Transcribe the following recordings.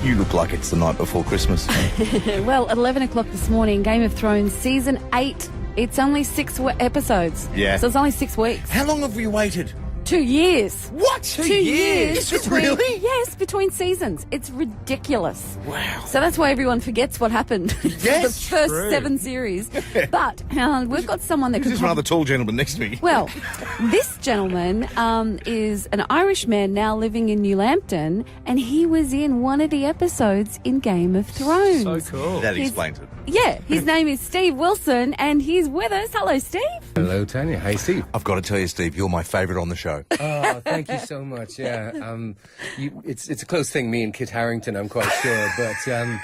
You look like it's the night before Christmas. Well, at 11 o'clock this morning, Game of Thrones Season 8. It's only 6 episodes. Yeah. So it's only 6 weeks. How long have we waited? 2 years. What? 2 years. Is it really? Yes, between seasons. It's ridiculous. Wow. So that's why everyone forgets what happened for the first 7 series. But we've got someone that This is rather tall gentleman next to me. Well, this gentleman is an Irishman now living in New Lambton, and he was in one of the episodes in Game of Thrones. So cool. That explains it. Yeah, his name is Steve Wilson, and he's with us. Hello, Steve. Hello, Tanya. Hey, Steve. I've got to tell you, Steve, you're my favourite on the show. Oh, thank you so much. Yeah, it's a close thing, me and Kit Harington, I'm quite sure, but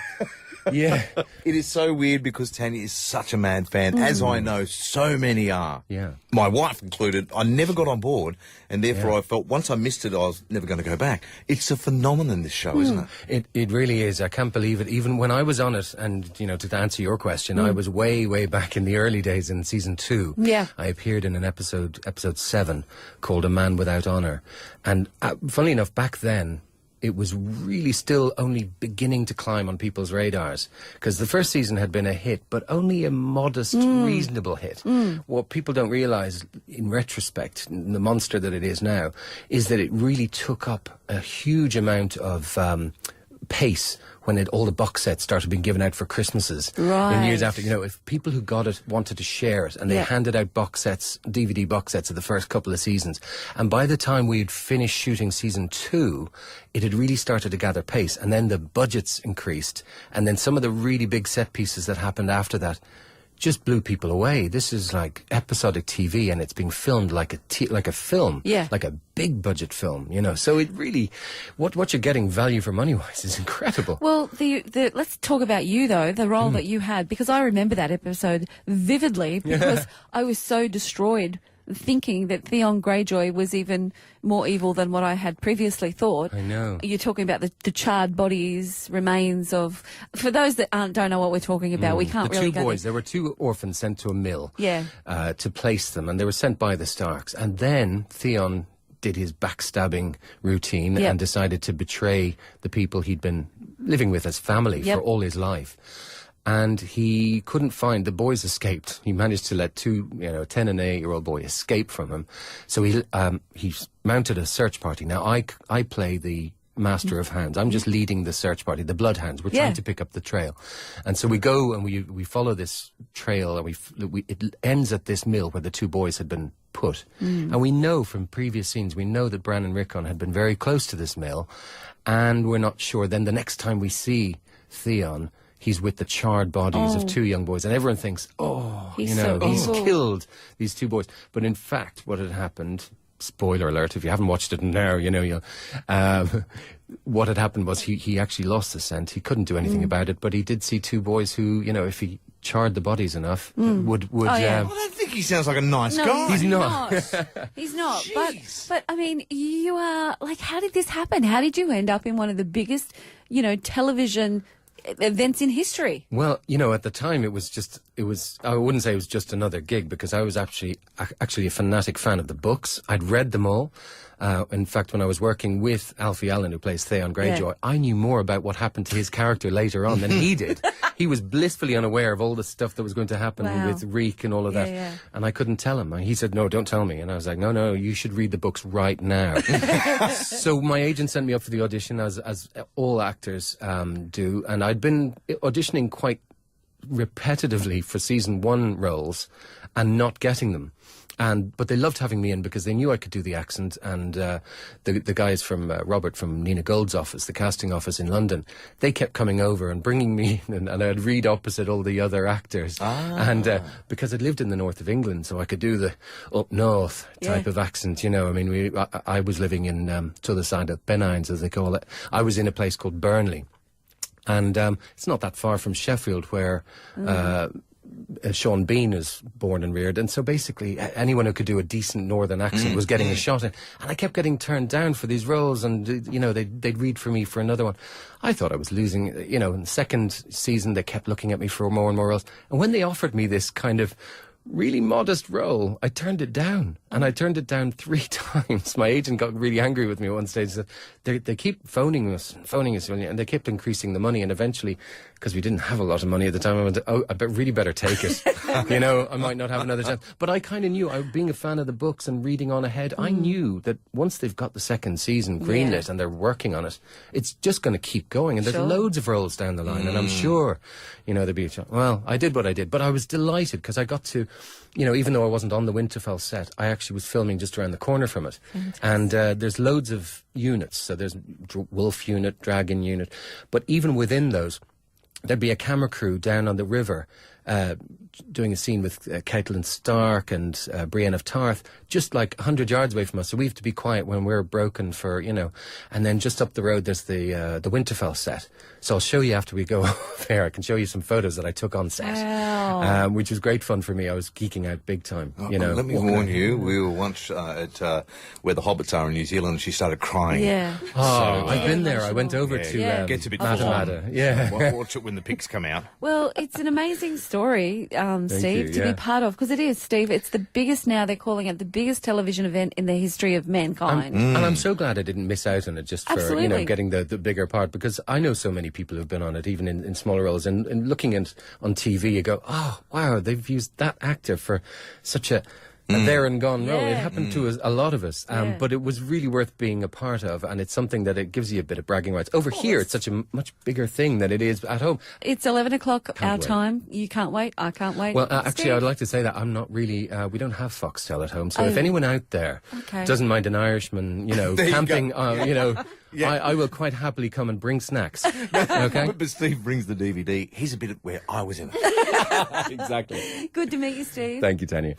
yeah. It is so weird because Tanya is such a mad fan, as I know so many are. Yeah. My wife included. I never got on board, and therefore I felt once I missed it, I was never going to go back. It's a phenomenon, this show, isn't it? It really is. I can't believe it. Even when I was on it, and, you know, to answer your question, I was way, way back in the early days in season 2. Yeah. I appeared in an episode 7, called A Man Without Honour. And funnily enough, back then, it was really still only beginning to climb on people's radars, because the first season had been a hit, but only a modest, reasonable hit. What people don't realise, in retrospect, the monster that it is now, is that it really took up a huge amount of pace when all the box sets started being given out for Christmases. Right. In years after, you know, if people who got it wanted to share it, and they handed out box sets, DVD box sets of the first couple of seasons. And by the time we'd finished shooting season 2, it had really started to gather pace. And then the budgets increased. And then some of the really big set pieces that happened after that just blew people away. This is like episodic TV, and it's being filmed like a film, like a big budget film, you know. So it really, what you're getting value for money wise is incredible. Well, let's talk about you though, the role that you had, because I remember that episode vividly, because I was so destroyed thinking that Theon Greyjoy was even more evil than what I had previously thought. I know. You're talking about the charred bodies, remains of... For those that don't know what we're talking about, we can't really go... The two boys, there were 2 orphans sent to a mill to place them, and they were sent by the Starks. And then Theon did his backstabbing routine and decided to betray the people he'd been living with as family for all his life. And he couldn't find... The boys escaped. He managed to let 2, you know, a 10 and 8-year-old boy escape from him. So he mounted a search party. Now, I play the Master of Hounds. I'm just leading the search party, the Bloodhounds. We're trying to pick up the trail. And so we go and we follow this trail, and it ends at this mill where the 2 boys had been put. And we know from previous scenes, we know that Bran and Rickon had been very close to this mill, and we're not sure. Then the next time we see Theon, he's with the charred bodies of 2 young boys, and everyone thinks, he's killed these 2 boys. But in fact, what had happened, spoiler alert, if you haven't watched it now, you know, what had happened was he actually lost the scent. He couldn't do anything about it, but he did see 2 boys who, you know, if he charred the bodies enough, would... I don't think he sounds like a nice guy. He's not. He's not. But, I mean, you are... Like, how did this happen? How did you end up in one of the biggest, you know, television events in history? Well, you know, at the time it was I wouldn't say it was just another gig, because I was actually a fanatic fan of the books. I'd read them all. In fact, when I was working with Alfie Allen, who plays Theon Greyjoy, I knew more about what happened to his character later on than he did. He was blissfully unaware of all the stuff that was going to happen with Reek and all of that. And I couldn't tell him. He said, no, don't tell me. And I was like, no, you should read the books right now. So my agent sent me up for the audition, as all actors do. And I'd been auditioning quite repetitively for season 1 roles and not getting them. But they loved having me in because they knew I could do the accent, and the guys from Robert from Nina Gold's office, the casting office in London, they kept coming over and bringing me in, and I'd read opposite all the other actors. And because I'd lived in the north of England, so I could do the up north type of accent, you know. I mean, I was living in to the other side of Pennines, as they call it. I was in a place called Burnley, and it's not that far from Sheffield, where Sean Bean is born and reared, and so basically anyone who could do a decent northern accent was getting a shot in. And I kept getting turned down for these roles, and you know, they'd read for me for another one. I thought I was losing, you know. In the second season they kept looking at me for more and more roles, and when they offered me this kind of really modest role, I turned it down. And I turned it down 3 times. My agent got really angry with me at one stage. Said, they keep phoning us, and they kept increasing the money. And eventually, because we didn't have a lot of money at the time, I went, oh, I really better take it. You know, I might not have another chance. But I kind of knew, being a fan of the books and reading on ahead, I knew that once they've got the second season greenlit and they're working on it, it's just going to keep going. And there's loads of roles down the line. And I'm sure, you know, there'll be a chance. Well, I did what I did. But I was delighted because I got to, you know, even though I wasn't on the Winterfell set, I actually was filming just around the corner from it. And there's loads of units. So there's wolf unit, dragon unit. But even within those, there'd be a camera crew down on the river doing a scene with Caitlin Stark and Brienne of Tarth, just like 100 yards away from us. So we have to be quiet when we're broken for, you know. And then just up the road, there's the Winterfell set. So I'll show you after we go there. I can show you some photos that I took on set, which was great fun for me. I was geeking out big time. You know, let me warn you, we were once at where the Hobbits are in New Zealand, and she started crying. Yeah. Oh, I've been there. I went over to it gets a bit Matamata. Yeah. Watch it when the pigs come out. Well, it's an amazing story, Steve, to be part of, because it is, Steve. It's the biggest now. They're calling it the biggest television event in the history of mankind. And I'm so glad I didn't miss out on it just for, you know, getting the bigger part, because I know so many people who've been on it, even in smaller roles. And looking at on TV, you go, oh, wow, they've used that actor for such a there and gone role. It happened to a lot of us, but it was really worth being a part of, and it's something that it gives you a bit of bragging rights. Over here, it's such a much bigger thing than it is at home. It's 11 o'clock our time. You can't wait. I can't wait. Well, actually, I'd like to say that I'm not really, we don't have Foxtel at home, so if anyone out there doesn't mind an Irishman, you know, camping, you know, I will quite happily come and bring snacks. Okay? But Steve brings the DVD. Here's a bit of where I was in it. Exactly. Good to meet you, Steve. Thank you, Tanya.